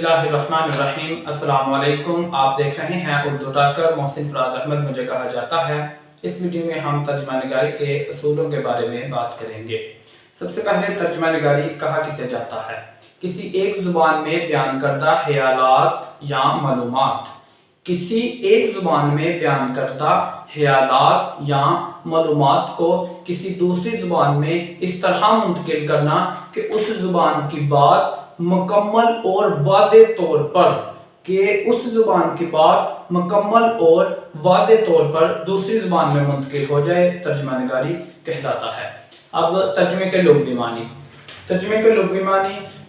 बिस्मिल्लाहिर्रहमानिर्रहीम। अस्सलाम वालेकुम। आप देख रहे हैं उर्दू टाकर। मोहसिन फराज अहमद मुझे कहा जाता है। इस वीडियो में हम तर्जुमा निगारी के असूलों के बारे में बात करेंगे। सबसे पहले तर्जुमा निगारी कहा किसे जाता है? किसी एक जुबान में बयान करदा ख्यालात या मालूमात, किसी एक जुबान में बयान करदा ख्यालात या मालूमात को किसी दूसरी जुबान में इस तरह मुंतकिल करना कि उस जुबान की बात मुकम्मल और वाज़े तौर पर दूसरी जुबान में मुंतकिल हो जाए, तर्जुमा निगारी कहलाता है। अब तर्जुमे के लुग़वी मानी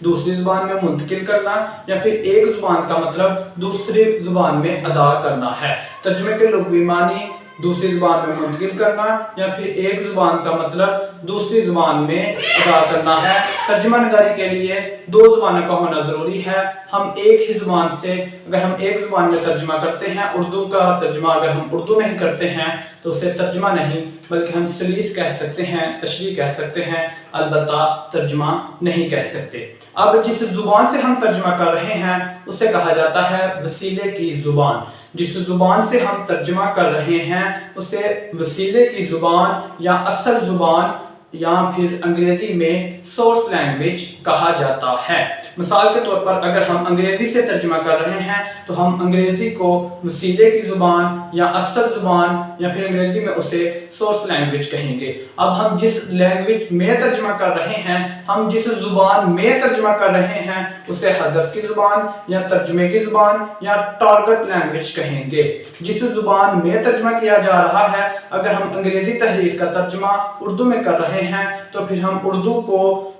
दूसरी जुबान में मुंतकिल करना या फिर एक जुबान का मतलब दूसरी जुबान में अदा करना है। तर्जुमे के लुग़वी मानी दूसरी जुबान में मुंतकिल करना या फिर एक जुबान का मतलब दूसरी जुबान में अदा करना है। तर्जुमा निगारी के लिए दो जुबानों का होना जरूरी है। हम एक ही जुबान से अगर हम एक जुबान में तर्जुमा करते हैं, उर्दू का तर्जुमा अगर हम उर्दू में ही करते हैं तो उसे तर्जुमा नहीं बल्कि हम सलीस कह सकते हैं, तशरीह कह सकते हैं, अलबत्ता तर्जुमा नहीं कह सकते। अब जिस जुबान से हम तर्जुमा कर रहे हैं उसे कहा जाता है वसीले की जुबान। जिस जुबान से हम तर्जुमा कर रहे हैं उसे वसीले की जुबान या असल जुबान या फिर अंग्रेजी में सोर्स लैंग्वेज कहा जाता है। मिसाल के तौर पर अगर हम अंग्रेजी से तर्जुमा कर रहे हैं तो हम अंग्रेजी को वसीले की जुबान या असल जुबान या फिर अंग्रेजी में उसे सोर्स लैंग्वेज कहेंगे। अब हम जिस लैंग्वेज में तर्जुमा कर रहे हैं, हम जिस जुबान में तर्जुमा कर रहे हैं उसे हदफ की जुबान या तर्जुमे की जुबान या टारगेट लैंग्वेज कहेंगे। जिस जुबान में तर्जुमा किया जा रहा है, अगर हम अंग्रेजी तहरीर का तर्जुमा उर्दू में कर रहे हैं तो फिर हम उर्दू को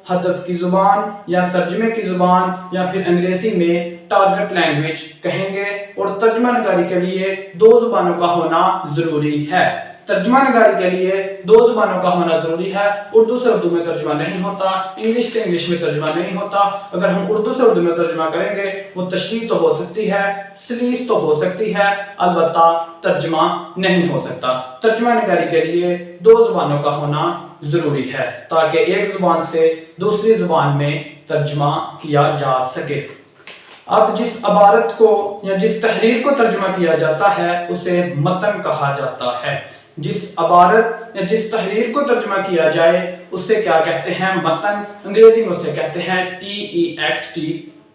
हदफ की जुबान या तर्जुमे की जुबान या फिर अंग्रेजी में टारगेट लैंग्वेज कहेंगे। और तर्जुमा निगारी के लिए दो जुबानों का होना जरूरी है। तर्जुमा निगारी के लिए दो जुबानों का होना जरूरी है। उर्दू से उर्दू में तर्जुमा नहीं होता, इंग्लिश से इंग्लिश में तर्जुमा नहीं होता। अगर हम उर्दू से उर्दू में तर्जुमा करेंगे वो तशरीह तो हो सकती है, सलीस तो हो सकती है, अलबत्ता तर्जुमा नहीं हो सकता। तर्जुमा निगारी के लिए दो जुबानों का होना जरूरी है ताकि एक जुबान से दूसरी जुबान में तर्जुमा किया जा सके। अब जिस अबारत को या जिस तहरीर को तर्जुमा किया जाता है उसे मतन कहा जाता है। जिस अबारत या जिस तहरीर को तर्जुमा किया जाए उसे क्या कहते हैं? मतन। अंग्रेजी में उसे कहते हैं TEXT,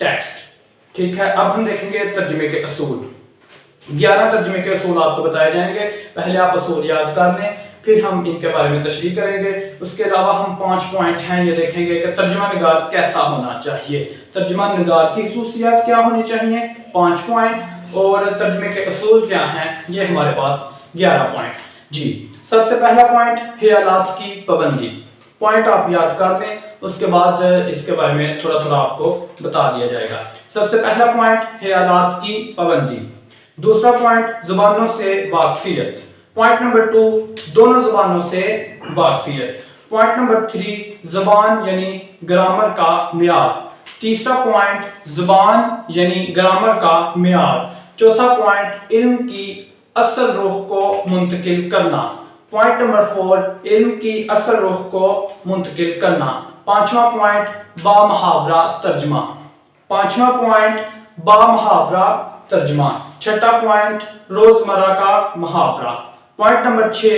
टेक्स्ट। ठीक है, अब हम देखेंगे तर्जुमे के असूल। 11 तर्जुमे के असूल आपको बताए जाएंगे। पहले आप असूल याद कर लें, फिर हम इनके बारे में तशरीह करेंगे। उसके अलावा हम 5 पॉइंट हैं, ये देखेंगे कि तर्जुमा निगार कैसा होना चाहिए, तर्जुमा निगार की खुसूसियात क्या होनी चाहिए, 5 पॉइंट, और तर्जुमे के असूल क्या हैं, ये हमारे पास 11 पॉइंट। जी, सबसे पहला पॉइंट ख्यालात की पाबंदी। पॉइंट आप याद कर लें, उसके बाद इसके बारे में थोड़ा थोड़ा आपको बता दिया जाएगा। सबसे पहला पॉइंट ख्यालात की पाबंदी। दूसरा पॉइंट जुबानों से वाकफियत। पॉइंट नंबर 2 दोनों जुबानों से वाकफियत। पॉइंट नंबर 3 जुबान यानी ग्रामर का मियार। तीसरा पॉइंट जुबान यानी ग्रामर का मियार। चौथा पॉइंट इल्म की असल रूह को मुंतकिल करना। पॉइंट नंबर 4 इल्म की असल रूह को मुंतकिल करना। पांचवा पॉइंट बामुहावरा तर्जुमा। पांचवा पॉइंट बामुहावरा तर्जुमा। छठा पॉइंट रोजमर्रा का मुहावरा। पॉइंट नंबर 6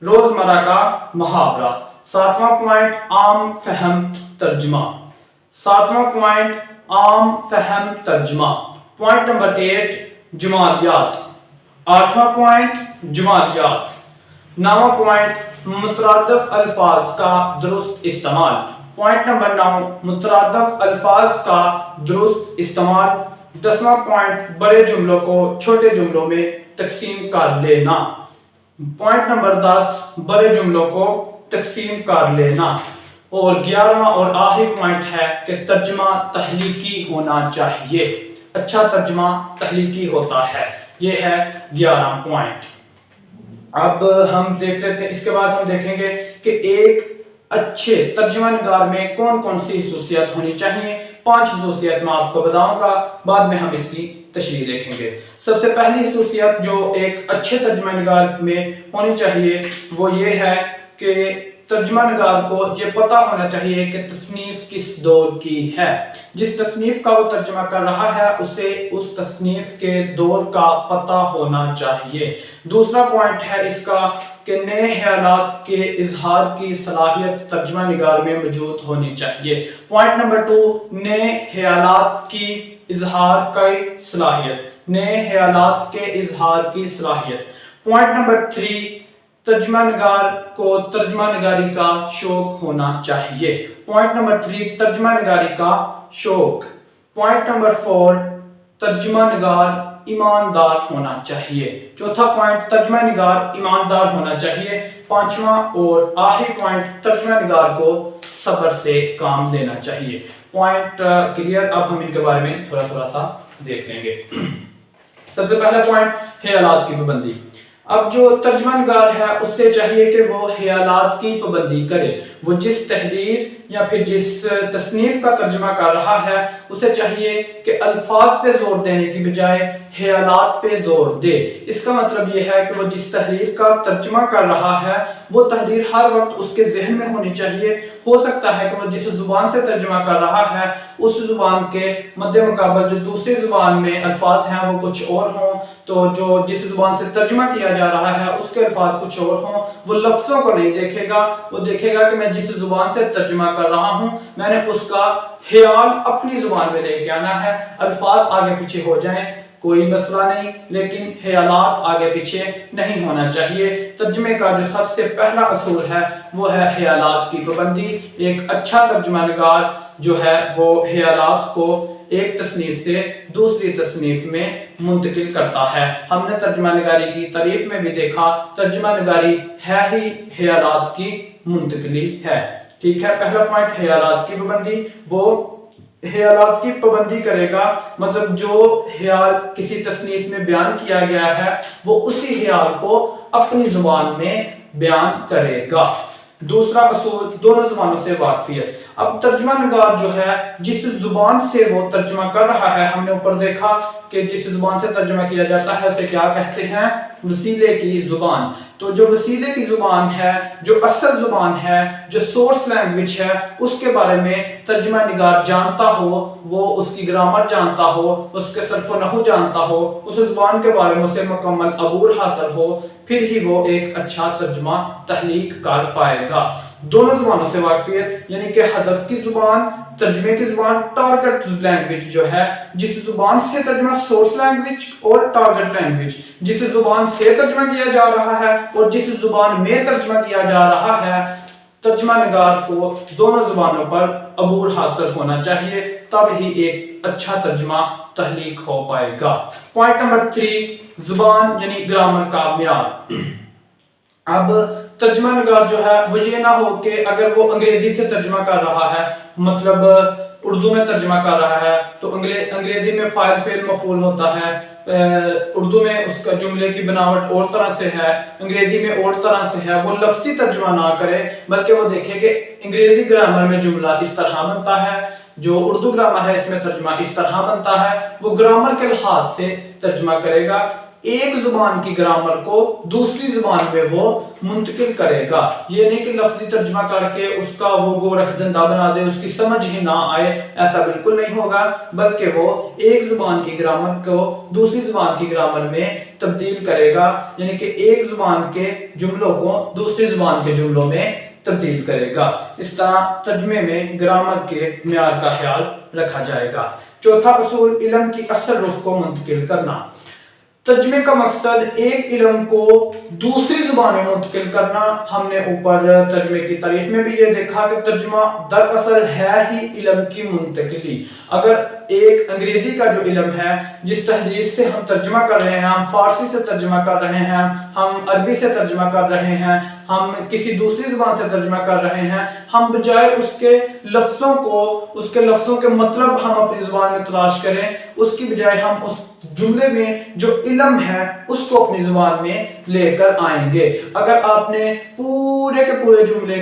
रोजमर्रा का मुहावरा। सातवां पॉइंट आम फहम तर्जुमा। सातवां पॉइंट आम फहम तर्जुमा। Point number 8 जुमालियात। आठवां पॉइंट जुमालियात। नौवां पॉइंट मुतरादिफ अल्फाज का दुरुस्त इस्तेमाल। पॉइंट नंबर 9 मुतरादिफ अल्फाज का दुरुस्त इस्तेमाल। 10वां पॉइंट बड़े जुमलों को छोटे जुमलों में तकसीम कर लेना। पॉइंट नंबर 10 बड़े जुमलों को तकसीम कर लेना। और 11वां और आखिरी पॉइंट है कि तर्जुमा तहलीकी होना चाहिए। अच्छा तर्जुमा तहलीकी होता है। ये है 11 पॉइंट। अब हम देख लेते हैं, इसके बाद हम देखेंगे कि एक अच्छे तर्जुमा निगार में कौन कौन सी खुसूसियत होनी चाहिए। 5 खुसूसियत मैं आपको बताऊंगा, बाद में हम इसकी तशरीह देखेंगे। सबसे पहली खुसूसियत जो एक अच्छे तर्जुमा निगार में होनी चाहिए वो ये है कि तर्जुमा निगार को ये पता होना चाहिए कि तसनीफ किस दौर की है। जिस तसनीफ का वो तर्जुमा कर रहा है उसे उस तसनीफ के दौर का पता होना चाहिए। दूसरा पॉइंट है इसका कि नए ख्यालात के इजहार की सलाहियत तर्जुमा निगार में मौजूद होनी चाहिए। पॉइंट नंबर 2, नए ख्यालात की इजहार की सलाहियत, नए ख्यालात के इजहार की सलाहियत। पॉइंट नंबर 3, तर्जुमा निगार को तर्जुमा निगारी का शौक होना चाहिए। पॉइंट नंबर 3, तर्जुमा निगारी का शौक। पॉइंट नंबर 4, तर्जुमा निगार ईमानदार होना चाहिए। चौथा पॉइंट, तर्जुमा निगार ईमानदार होना चाहिए। पांचवा और आखिरी पॉइंट, तर्जुमा निगार को सब्र से काम लेना चाहिए। Point clear? अब हम इनके बारे में थोड़ा थोड़ा सा देख लेंगे। सबसे पहला पॉइंट, ख्यालात की पाबंदी। अब जो तर्जुमा निगार है उससे चाहिए कि वो ख्यालात की पाबंदी करे। वो जिस तहरीर या फिर जिस तसनीफ का तर्जुमा कर रहा है उसे चाहिए कि अल्फाज पे जोर देने की बजाय ख्यालात पे जोर दे। इसका मतलब यह है कि वो जिस तहरीर का तर्जुमा कर रहा है वो तहरीर हर वक्त उसके जहन में होनी चाहिए। हो सकता है कि वो जिस जुबान से तर्जुमा कर रहा है उस जुबान के मद्दे मुकाबल जो दूसरी जुबान में अल्फाज हैं वो कुछ और हों, तो जो जिस जुबान से तर्जुमा किया जा रहा है उसके अल्फाज कुछ और हों। वो लफ्ज़ों को नहीं देखेगा, वो देखेगा कि मैं जिस जुबान से तर्जुमा कर रहा हूं मैंने उसका ख्याल अपनी जुबान में लेके आना है। अल्फाज आगे पीछे हो जाएं कोई मसला नहीं, लेकिन ख्यालात आगे पीछे नहीं होना चाहिए। तर्जुमे का जो सबसे पहला असूल है वो है ख्यालात की पाबंदी। एक अच्छा तर्जुमा निगार जो है वो ख्यालात को एक तसनीफ से दूसरी तसनीफ में मुंतकिल करता है। हमने तर्जुमा निगारी की तारीफ में भी देखा, तर्जुमा निगारी है ही ख्यालात की मुंतकिली है। ठीक है, पहला पॉइंट ख्यालात की पाबंदी। वो ख्यालात की पाबंदी करेगा, मतलब जो ख्याल किसी तसनीफ में बयान किया गया है वो उसी ख्याल को अपनी जुबान में बयान करेगा। दूसरा असूल, दोनों जुबानों से वाकफियत। अब तर्जुमा निगार जो है जिस जुबान से वो तर्जुमा कर रहा है, हमने ऊपर देखा कि जिस जुबान से तर्जुमा किया जाता है उसे क्या कहते हैं? वसीले की जुबान। तो जो वसीले की जुबान है, जो असल जुबान है, जो सोर्स लैंग्वेज है, उसके बारे में तर्जुमा निगार जानता हो, वो उसकी ग्रामर जानता हो, उसके सर्फ व नहू जानता हो, उस जुबान के बारे में उसे मुकम्मल अबूर हासिल हो, फिर ही वो एक अच्छा तर्जुमा तहलीक कर पाएगा। दोनों जुबानों से वाकफियत, यानी कि हदफ की जुबान, तर्जुमे की जुबान, टारगेट लैंग्वेज जो है, जिस जुबान से तर्जुमा सोर्स लैंग्वेज और टारगेट लैंग्वेज, जिस जुबान से तर्जुमा किया जा रहा है और जिस जुबान में तर्जुमा किया जा रहा है, तर्जुमा निगार को दोनों जुबानों पर अबूर हासिल होना चाहिए, तब ही एक अच्छा तर्जुमा तहलीक हो पाएगा। पॉइंट नंबर 3, जुबान यानी ग्रामर का म्यार। अब तर्जुमा निगार जो है वो ये ना हो कि अगर वो अंग्रेजी से तर्जुमा कर रहा है, मतलब उर्दू में तर्जुमा कर रहा है, तो अंग्रेजी में फाइल फेल मफूल होता है, उर्दू में उसका जुमले की बनावट और तरह से है, अंग्रेजी में और तरह से है, वो लफ्ज़ी तर्जुमा ना करे बल्कि वो देखे कि अंग्रेजी ग्रामर में जुमला इस तरह बनता है, जो उर्दू ग्रामर है इसमें तर्जुमा इस तरह बनता है, वो ग्रामर के लिहाज से तर्जुमा करेगा। एक जुबान की ग्रामर को दूसरी जुबान में वो मुंतकिल करेगा। ये नहीं कि लफ्ज़ी तर्जुमा करके उसका वो गोरख धंधा बना दे, उसकी समझ ही ना आए, ऐसा बिल्कुल नहीं होगा, बल्कि वो एक जुबान की ग्रामर को दूसरी जुबान की ग्रामर में तब्दील करेगा, यानी कि एक जुबान के जुमलों को दूसरी जुबान के जुमलों में तब्दील करेगा। इस तरह तर्जुमे में ग्रामर के म्यार का ख्याल रखा जाएगा। चौथा असूल, इल्म की असल रुख को मुंतकिल करना। तर्जुमे का मकसद एक इल्म को दूसरी जुबान में मुंतकिल करना। हमने ऊपर तर्जुमे की तारीफ में भी ये देखा कि तर्जुमा दरअसल है ही इल्म की मुंतकिली। अगर एक अंग्रेजी का जो इल्म है, जिस तहरीर से हम तर्जुमा कर रहे हैं, हम फारसी से तर्जुमा कर रहे हैं, हम अरबी से तर्जुमा कर रहे हैं, हम किसी दूसरी जुबान से तर्जुमा कर रहे हैं, हम बजाय उसके लफ्ज़ों को, उसके लफ्ज़ों के मतलब हम अपनी जुबान में तलाश करें, उसकी बजाय हम उस जुमले में जो इल्म है उसको अपनी जुबान में लेकर आएंगे। अगर आपने पूरे के पूरे जुमले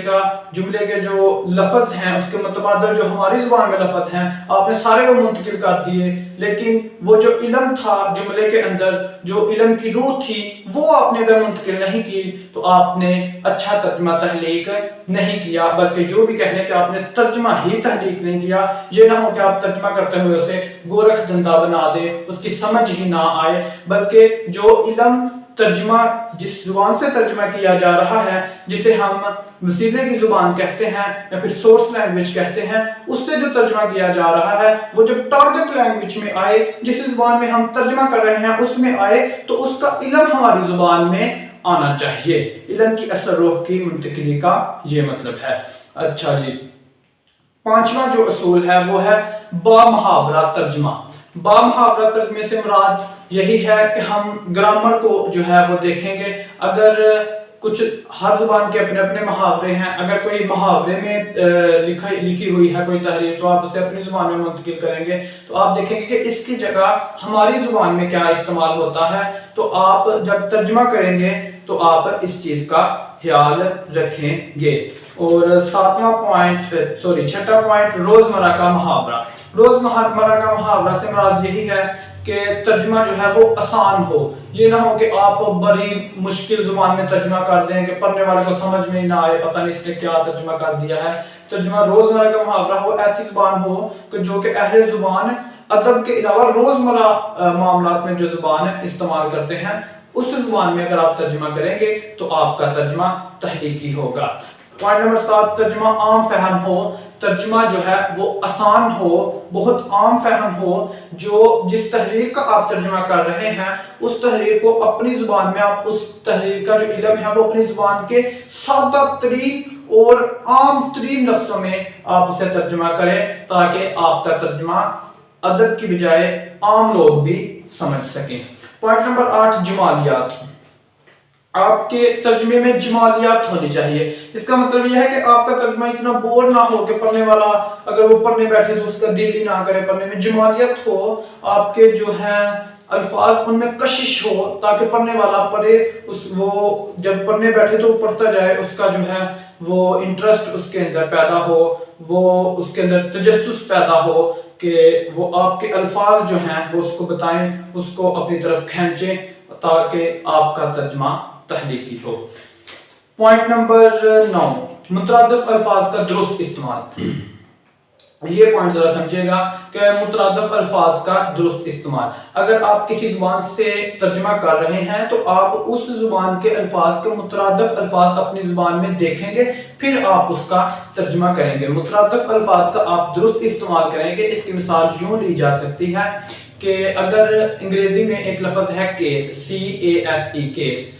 के जो लफ्ज़ हैं उसके मुतबादल जो हमारी जुबान में लफ्ज़ हैं आपने सारे को मुंतकिल कर दिए, लेकिन वो जो इल्म था जुमले के अंदर, जो इल्म की रूह थी, वो आपने अगर मुंतकिल नहीं की तो आपने अच्छा तर्जुमा तहलीक नहीं किया, बल्कि जो भी कहने कि आपने तर्जुमा ही तहलीक नहीं किया। ये ना हो कि आप तर्जुमा करते हुए उसे गोरख धंधा बना दे, उसकी समझ ही ना आए, बल्कि जो इल्म तर्जुमा जिस जुबान से तर्जुमा किया जा रहा है, जिसे हम वसीले की जुबान कहते हैं या फिर सोर्स लैंग्वेज कहते हैं, उससे जो तर्जुमा किया जा रहा है वो जब टारगेट लैंग्वेज में आए, जिस जुबान में हम तर्जुमा कर रहे हैं उसमें आए, तो उसका इल्म हमारी जुबान में आना चाहिए। इल्म की असर रूह की मुंतकिली का ये मतलब है। अच्छा जी, पांचवा जो असूल है वो है बामुहावरा तर्जुमा। बामुहावरा तर्जुमे से मुराद यही है कि हम ग्रामर को जो है वो देखेंगे। अगर कुछ हर जुबान के अपने अपने मुहावरे हैं, अगर कोई मुहावरे में लिखी हुई है कोई तहरीर, तो आप उसे अपनी जुबान में मुंतकिल करेंगे तो आप देखेंगे कि इसकी जगह हमारी जुबान में क्या इस्तेमाल होता है। तो आप जब तर्जुमा करेंगे तो आप इस चीज का ख्याल रखेंगे। और छठा पॉइंट रोजमर्रा का मुहावरा। रोजमर्रा का मुहावरा से मुराद यही है कि तर्जुमा जो है वो आसान हो। ये ना हो कि आप बड़ी मुश्किल जुबान में तर्जुमा कर दें कि पढ़ने वाले को समझ में ही ना आए, पता नहीं इसने क्या तर्जुमा कर दिया है। तर्जुमा रोजमर्रा का मुहावरा हो, ऐसी जुबान हो कि जो कि अहले जुबान अदब के अलावा रोजमर्रा मामलात में जो जुबान इस्तेमाल करते हैं, उस जुबान में अगर आप तर्जुमा करेंगे तो आपका तर्जुमा तहरीकी होगा। पॉइंट नंबर 7, तर्जुमा आम फहम हो। तर्जुमा जो है वो आसान हो, बहुत आम फहम हो। जिस तहरीर का आप तर्जुमा कर रहे हैं उस तहरीर को अपनी जुबान में, आप उस तहरीर का जो इल्म है वो अपनी जुबान के सादा तरीन और आम तरीन लफ्जों में आप उसे तर्जुमा करें, ताकि आपका तर्जुमा अदब की बजाय आम लोग भी समझ सकें। Point number 8, जमालियात। आपके तर्जुमे में जमालियात होनी चाहिए। इसका मतलब यह है कि आपका तर्जुमा इतना बोर ना हो कि पढ़ने वाला अगर वो पढ़ने बैठे तो उसका दिल ही ना करे पढ़ने में। जमालियत हो, आपके जो है अल्फाज उनमें कशिश हो, ताकि पढ़ने वाला पढ़े, वो जब पढ़ने बैठे तो पढ़ता जाए, उसका जो है वो इंटरेस्ट उसके अंदर पैदा हो, वो उसके अंदर तजस्सुस पैदा हो कि वो आपके अल्फाज जो हैं वो उसको बताएं, उसको अपनी तरफ खींचें, ताकि आपका तर्जुमा तहरीकी हो। पॉइंट नंबर 9, मुतरादिफ अल्फाज का दुरुस्त इस्तेमाल। ये पॉइंट जरा समझिएगा कि मुतरादिफ अल्फाज का दुरुस्त इस्तेमाल। अगर आप किसी जुबान से तर्जुमा कर रहे हैं तो आप उस जुबान के अल्फाज के मुतरादिफ अल्फाज अपनी जुबान में देखेंगे, फिर आप उसका तर्जुमा करेंगे। मुतरादिफ अल्फाज का आप दुरुस्त इस्तेमाल करेंगे। इसकी मिसाल यूं ली जा सकती है कि अगर अंग्रेजी में एक लफ्ज है केस, CASE, केस।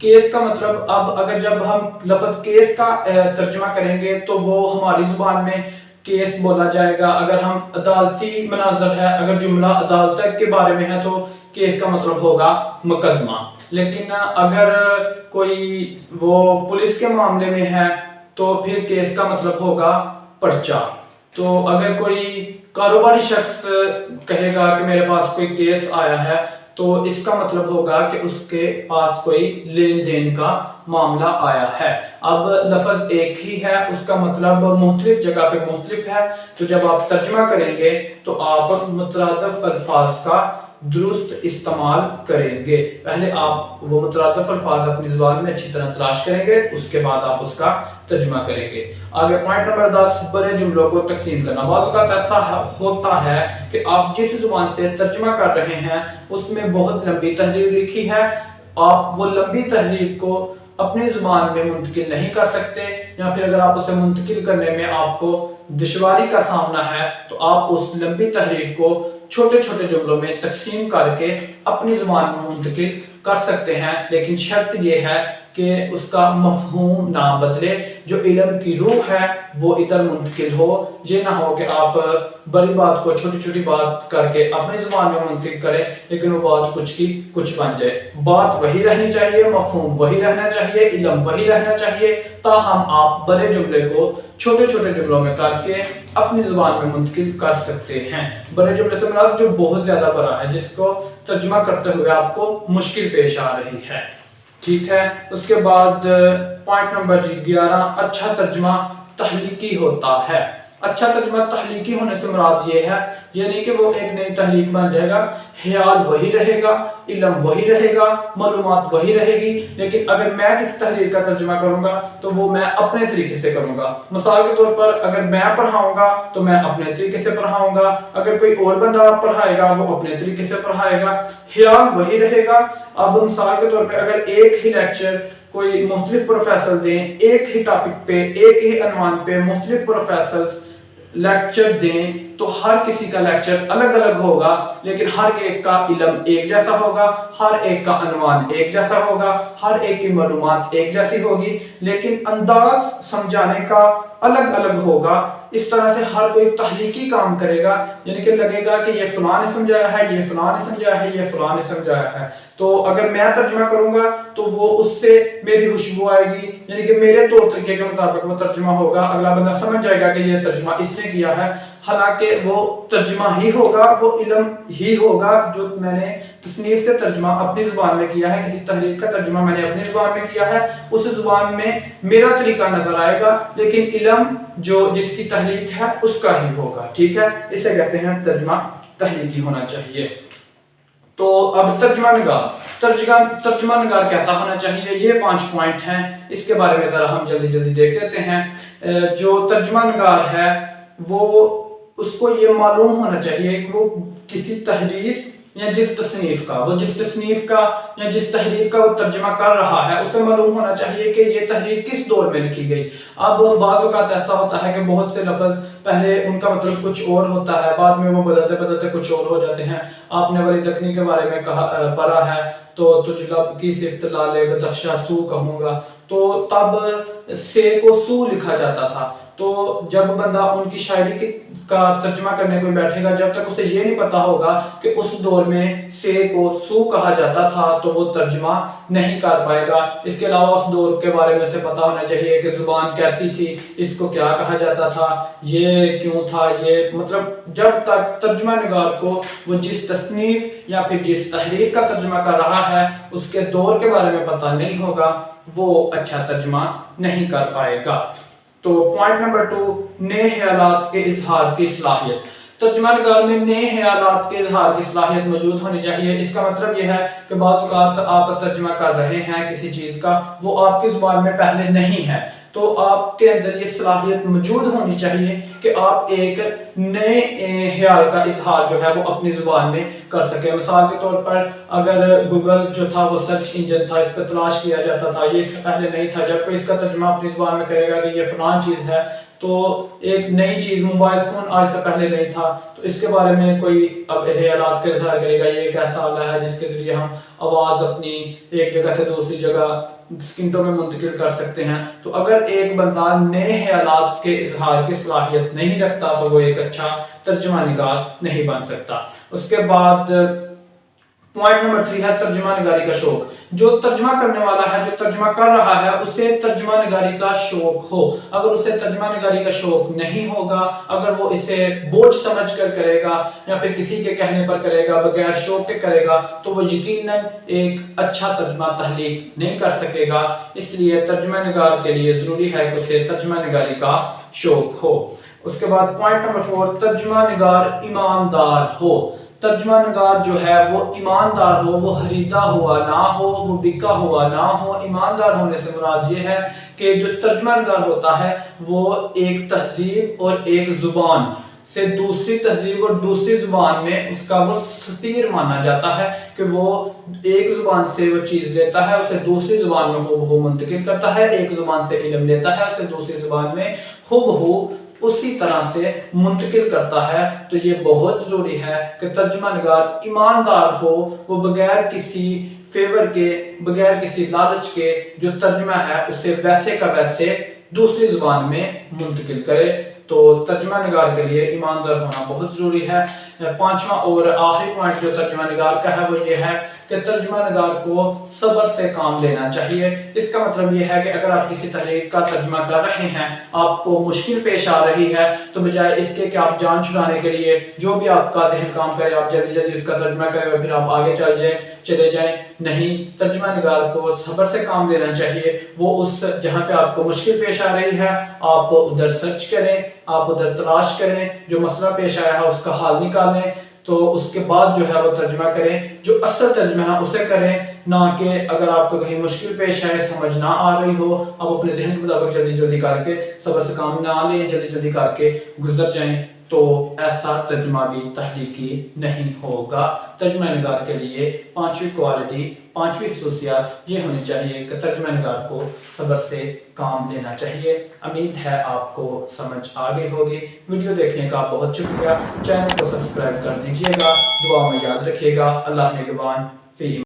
केस का मतलब, अब अगर जब हम लफ्ज केस का तर्जुमा करेंगे तो वो हमारी जुबान में केस बोला जाएगा। अगर हम अदालती मनाजर है, अगर जुमला अदालत के बारे में है तो केस का मतलब होगा मुकदमा। लेकिन अगर कोई वो पुलिस के मामले में है तो फिर केस का मतलब होगा पर्चा। तो अगर कोई कारोबारी शख्स कहेगा कि मेरे पास कोई केस आया है, तो इसका मतलब होगा कि उसके पास कोई लेन देन का मामला आया है। अब लफ्ज एक ही है, उसका मतलब मुख्तलिफ जगह पे मुख्तलिफ है। तो जब आप तर्जुमा करेंगे तो आप मुतरादिफ अल्फाज का दुरुस्त इस्तेमाल करेंगे। पहले आप वो मुतरादिफ अल्फाज अपनी जुबान में अच्छी तरह तलाश करेंगे, उसके बाद आप उसका तर्जुमा करेंगे। आगे पॉइंट नंबर 10, बड़े जुमलों को तकसीम करना। बाज़ औक़ात ऐसा होता है कि आप जिस जुबान से तर्जुमा कर रहे हैं उसमें बहुत लंबी तहरीर लिखी है, आप वो लंबी तहरीर को अपनी जुबान में मुंतकिल नहीं कर सकते, या फिर अगर आप उसे मुंतकिल करने में आपको दुश्वारी का सामना है तो आप उस लंबी तहरीर को छोटे छोटे जुमलों में तकसीम करके अपनी जुबान में मुंतकिल कर सकते हैं। लेकिन शर्त यह है कि उसका मफहूम ना बदले, जो इल्म की रूह है वो इधर मुंतकिल हो। ये ना हो कि आप बड़ी बात को छोटी छोटी बात करके अपनी जुबान में मुंतकिल करें, लेकिन वो बात कुछ की कुछ बन जाए। बात वही रहनी चाहिए, मफहूम वही रहना चाहिए, इल्म वही रहना चाहिए, ताहम आप बड़े जुमले को छोटे छोटे जुमलों में करके अपनी जुबान में मुंतकिल कर सकते हैं। बड़े जुमले से मुराद जो बहुत ज्यादा बड़ा है, जिसको तर्जुमा करते हुए आपको मुश्किल पेश आ रही है। ठीक है, उसके बाद पॉइंट नंबर 11, अच्छा तर्जुमा तहलीकी होता है। अच्छा तर्जुमा तहलीकी होने से मुराद ये है, ये नहीं कि वो एक नई तहलीक बन जाएगा, ख्याल वही रहेगा, इल्म वही रहेगा, मालूमात वही रहेगी, लेकिन अगर मैं किसी तहरीर का तर्जुमा करूंगा तो वो मैं अपने तरीके से करूंगा। मिसाल के तौर पर अगर मैं पढ़ाऊंगा तो मैं अपने तरीके से पढ़ाऊंगा, अगर कोई और बंदा पढ़ाएगा वो अपने तरीके से पढ़ाएगा, ख्याल वही रहेगा। अब मिसाल के तौर पे अगर एक ही लेक्चर कोई मुख्तलिफ प्रोफेसर दें, एक ही टॉपिक पे, एक ही अनवान पे मुख्तलिफ प्रोफेसर्स लेक्चर दें, तो हर किसी का लेक्चर अलग अलग होगा, लेकिन हर एक का इल्म एक जैसा होगा, हर एक का अनवान एक जैसा होगा, हर एक की मालूमात एक जैसी होगी, लेकिन अंदाज समझाने का अलग अलग होगा। इस तरह से हर कोई तहलीकी काम करेगा, यानी कि लगेगा कि ये फलां ने समझाया है, ये फलां ने समझाया है, ये फलां ने समझाया है। तो अगर मैं तर्जुमा करूंगा तो वो उससे मेरी खुशबू आएगी, यानी कि मेरे तौर तरीके के मुताबिक वो तर्जुमा होगा, अगला बंदा समझ जाएगा कि ये तर्जुमा इसने किया है, हालांकि वो तर्जुमा ही होगा, वो इल्म ही होगा जो मैंने तसनीफ से तर्जुमा अपनी जुबान में किया है, किसी तहरीर का तर्जुमा मैंने अपनी जुबान में किया है, उस जुबान में मेरा तरीका नजर आएगा, लेकिन इल्म जो जिसकी तहरीक है उसका ही होगा। ठीक है, इसे कहते हैं तर्जुमा तहरीकी होना चाहिए। तो अब तर्जुमा निगार कैसा होना चाहिए, ये 5 पॉइंट हैं, इसके बारे में जरा हम जल्दी जल्दी देख लेते हैं। जो तर्जुमा निगार है वो उसको ये मालूम होना चाहिए कि वो किसी तहरीर या जिस तसनीफ का या जिस तहरीर का वो तर्जुमा कर रहा है उसे मालूम होना चाहिए कि ये तहरीर किस दौर में लिखी गई। अब बाज़ औक़ात ऐसा होता है कि बहुत से लफ्ज़ पहले उनका मतलब कुछ और होता है, बाद में वो बदलते बदलते कुछ और हो जाते हैं। आपने वली दखनी के बारे में पढ़ा है, तो तुझ लब की सिफ्त लाले बदख्शा सू कहूँगा, तो तब से को सू लिखा जाता था। तो जब बंदा उनकी शायरी का तर्जुमा करने को बैठेगा, जब तक उसे ये नहीं पता होगा कि उस दौर में से को सू कहा जाता था, तो वो तर्जुमा नहीं कर पाएगा। इसके अलावा उस दौर के बारे में उसे पता होना चाहिए कि जुबान कैसी थी, इसको क्या कहा जाता था, ये क्यों था, ये मतलब जब तक तर्जुमा निगार को वो जिस तसनीफ या फिर जिस तहरीर का तर्जुमा कर रहा है उसके दौर के बारे में पता नहीं होगा, वो अच्छा तर्जुमा नहीं कर पाएगा। तो पॉइंट नंबर 2, नए ख्यालात के इजहार की सलाहियत। तर्जुमा निगार में नए ख्यालात के इजहार की सलाहियत मौजूद होनी चाहिए। इसका मतलब यह है कि बाज़ औक़ात आप तर्जुमा कर रहे हैं किसी चीज़ का, वो आपकी ज़ुबान में पहले नहीं है, तो आपके अंदर ये सलाहियत मौजूद होनी चाहिए कि आप एक नए ख्याल का इजहार जो है वो अपनी ज़ुबान में कर सके। मिसाल के तौर पर अगर गूगल जो था वो सर्च इंजन था, इस पर तलाश किया जाता था, ये इससे पहले नहीं था। जब कोई इसका तर्जुमा अपनी ज़ुबान में करेगा कि ये फलां चीज़ है, तो एक नई चीज़, मोबाइल फ़ोन आज से पहले नहीं था, तो इसके बारे में कोई अब ख्यालात का इजहार करेगा, ये एक ऐसा आला है जिसके ज़रिए हम आवाज़ अपनी एक जगह से दूसरी जगह सेकंडों में मुंतकिल कर सकते हैं। तो अगर एक बंदा नए ख्यालात के इजहार की सलाहियत नहीं रखता तो वो एक अच्छा तर्जुमा निगार नहीं बन सकता। उसके बाद पॉइंट नंबर 3 है तर्जुमा निगारी का शौक। जो तर्जुमा करने वाला है, जो तर्जुमा कर रहा है, उसे तर्जुमा निगारी का शौक हो। अगर उसे तर्जुमा निगारी का शौक नहीं होगा, अगर वो इसे बोझ समझ कर करेगा या फिर किसी के कहने पर करेगा, बगैर शौक के करेगा, तो वो यकीनन एक अच्छा तर्जुमा तहलीक नहीं कर सकेगा। इसलिए तर्जुमा निगार के लिए जरूरी है कि उसे तर्जुमा निगारी का शौक हो। उसके बाद पॉइंट नंबर 4, तर्जुमा निगार ईमानदार हो। तर्जुमा निगार जो है वो ईमानदार हो, वो खरीदा हुआ ना हो, वो बिका हुआ ना हो। ईमानदार होने से मुराद ये है कि जो तर्जुमा निगार होता है वो एक तहजीब और एक जुबान से दूसरी तहजीब और दूसरी जुबान में उसका वो सफीर माना जाता है कि वो एक जुबान से वो चीज़ लेता है, उसे दूसरी जुबान में हूबहू मुंतकिल करता है, एक जुबान से इल्म लेता है, उसे दूसरी जुबान में हूबहू उसी तरह से मुंतकिल करता है। तो ये बहुत ज़रूरी है कि तर्जुमा निगार ईमानदार हो, वो बगैर किसी फेवर के, बगैर किसी लालच के जो तर्जुमा है उसे वैसे का वैसे दूसरी जुबान में मुंतकिल करे। तो तर्जुमा निगार के लिए ईमानदार होना बहुत ज़रूरी है। 5वां और आखिरी पॉइंट जो तर्जुमा निगार का है वो ये है कि तर्जुमा निगार को सब्र से काम लेना चाहिए। इसका मतलब ये है कि अगर आप किसी तहरीर का तर्जुमा कर रहे हैं, आपको मुश्किल पेश आ रही है, तो बजाय इसके कि आप जान छुड़ाने के लिए जो भी आपका जहन काम करे आप जल्दी जल्दी उसका तर्जुमा करें और फिर आप आगे चले जाएं, नहीं, तर्जुमा निगार को सब्र से काम लेना चाहिए। वो उस जहाँ पे आपको मुश्किल पेश आ रही है आप उधर सर्च करें, آپ ادھر تلاش کریں، جو مسئلہ پیش آیا ہے اس کا حل نکالیں، تو اس کے بعد جو ہے وہ ترجمہ کریں، جو اصل ترجمہ ہے اسے کریں، نہ کہ اگر آپ کو کہیں مشکل پیش آئے، سمجھ نہ آ رہی ہو، آپ اپنے ذہن کے مطابق جلدی جلدی کر کے صبر سے کام نہ لیں، جلدی جلدی کر کے گزر جائیں، تو ایسا ترجمہ بھی تحقیقی نہیں ہوگا۔ ترجمہ نگار کے لیے 5ویں کوالٹی، 5ویں خصوصیات یہ ہونی چاہیے کہ ترجمہ نگار کو صبر سے کام لینا چاہیے۔ امید ہے آپ کو سمجھ آ گئی ہوگی۔ ویڈیو دیکھنے کا بہت شکریہ، چینل کو سبسکرائب کر دیجیے گا، دعا میں یاد رکھیے گا۔ اللہ نگہبان، فی